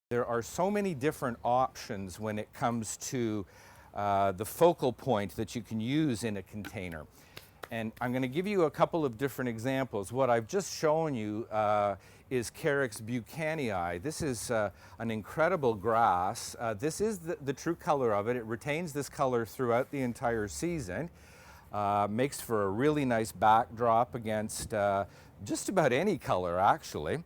There are so many different options when it comes to the focal point that you can use in a container. And I'm going to give you a couple of different examples. What I've just shown you is Carex buchanii. This is an incredible grass. This is the true color of it. It retains this color throughout the entire season. Makes for a really nice backdrop against just about any color, actually.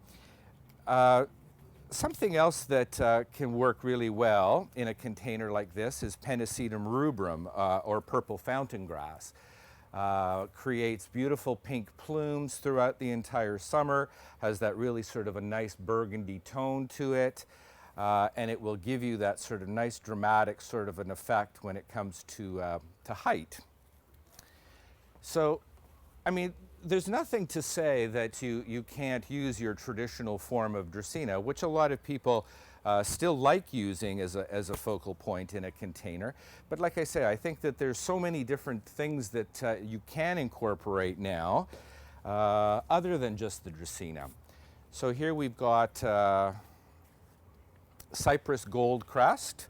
Something else that can work really well in a container like this is Pennisetum rubrum, or purple fountain grass. Creates beautiful pink plumes throughout the entire summer, has that really sort of a nice burgundy tone to it, and it will give you that sort of nice dramatic sort of an effect when it comes to height. So, I mean, there's nothing to say that you can't use your traditional form of Dracaena, which a lot of people still like using as a focal point in a container. But like I say, I think that there's so many different things that you can incorporate now other than just the Dracaena. So here we've got Cypress goldcrest,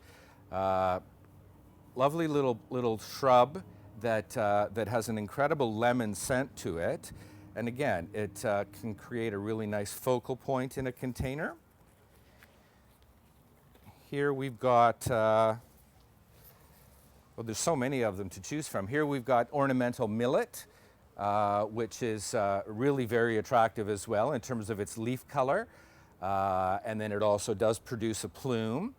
lovely little shrub that has an incredible lemon scent to it. And again, it can create a really nice focal point in a container. Here we've got, well, there's so many of them to choose from. Here we've got ornamental millet, which is really very attractive as well in terms of its leaf color. And then it also does produce a plume.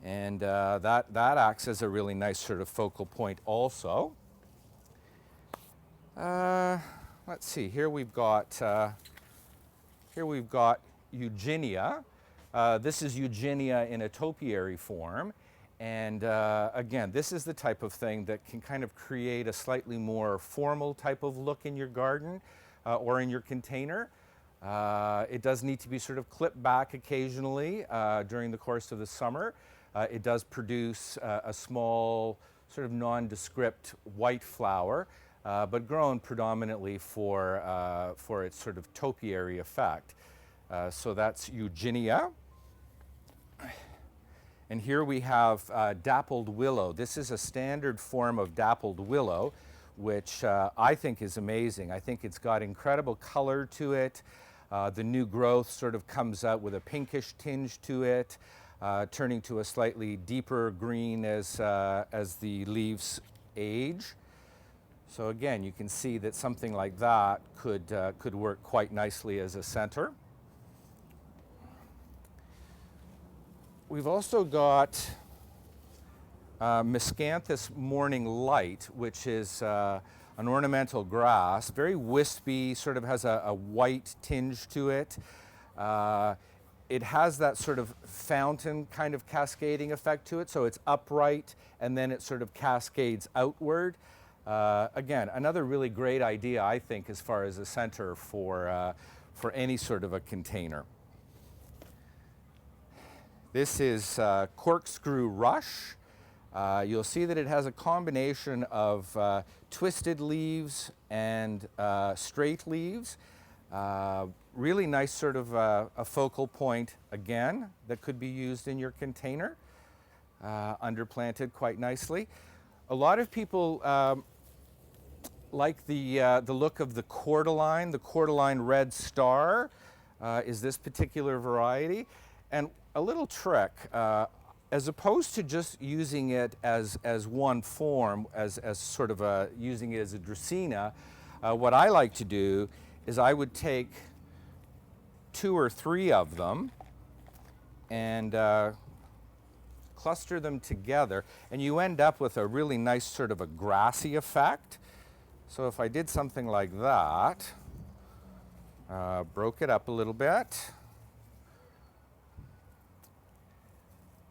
And that acts as a really nice sort of focal point also. Let's see, here we've got Eugenia. This is Eugenia in a topiary form, and again, this is the type of thing that can kind of create a slightly more formal type of look in your garden or in your container. It does need to be sort of clipped back occasionally during the course of the summer. It does produce a small sort of nondescript white flower, but grown predominantly for its sort of topiary effect. So that's Eugenia. And here we have dappled willow. This is a standard form of dappled willow, which I think is amazing. I think it's got incredible color to it. The new growth sort of comes out with a pinkish tinge to it, turning to a slightly deeper green as the leaves age. So again, you can see that something like that could work quite nicely as a center. We've also got Miscanthus morning light, which is an ornamental grass, very wispy, sort of has a white tinge to it. It has that sort of fountain kind of cascading effect to it, so it's upright and then it sort of cascades outward. Again, another really great idea, I think, as far as a center for any sort of a container. This is corkscrew rush. You'll see that it has a combination of twisted leaves and straight leaves. Really nice sort of a focal point, again, that could be used in your container, underplanted quite nicely. A lot of people like the look of the cordyline red star is this particular variety. And a little trick, as opposed to just using it as one form, as sort of using it as a Dracaena, what I like to do is I would take 2 or 3 of them and cluster them together, and you end up with a really nice sort of a grassy effect. So if I did something like that, broke it up a little bit,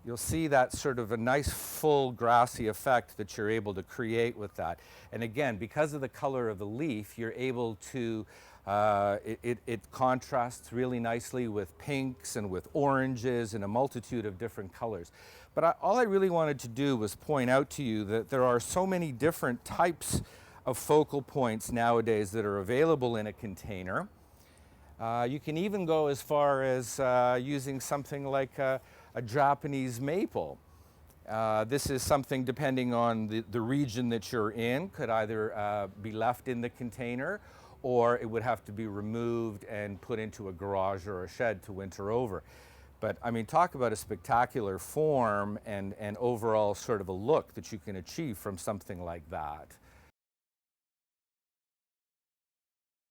you'll see that sort of a nice full grassy effect that you're able to create with that. And again, because of the color of the leaf, you're able to, it contrasts really nicely with pinks and with oranges and a multitude of different colors. But all I really wanted to do was point out to you that there are so many different types of focal points nowadays that are available in a container. You can even go as far as using something like a a Japanese maple. This is something, depending on the region that you're in, could either be left in the container, or it would have to be removed and put into a garage or a shed to winter over. But I mean, talk about a spectacular form and overall sort of a look that you can achieve from something like that.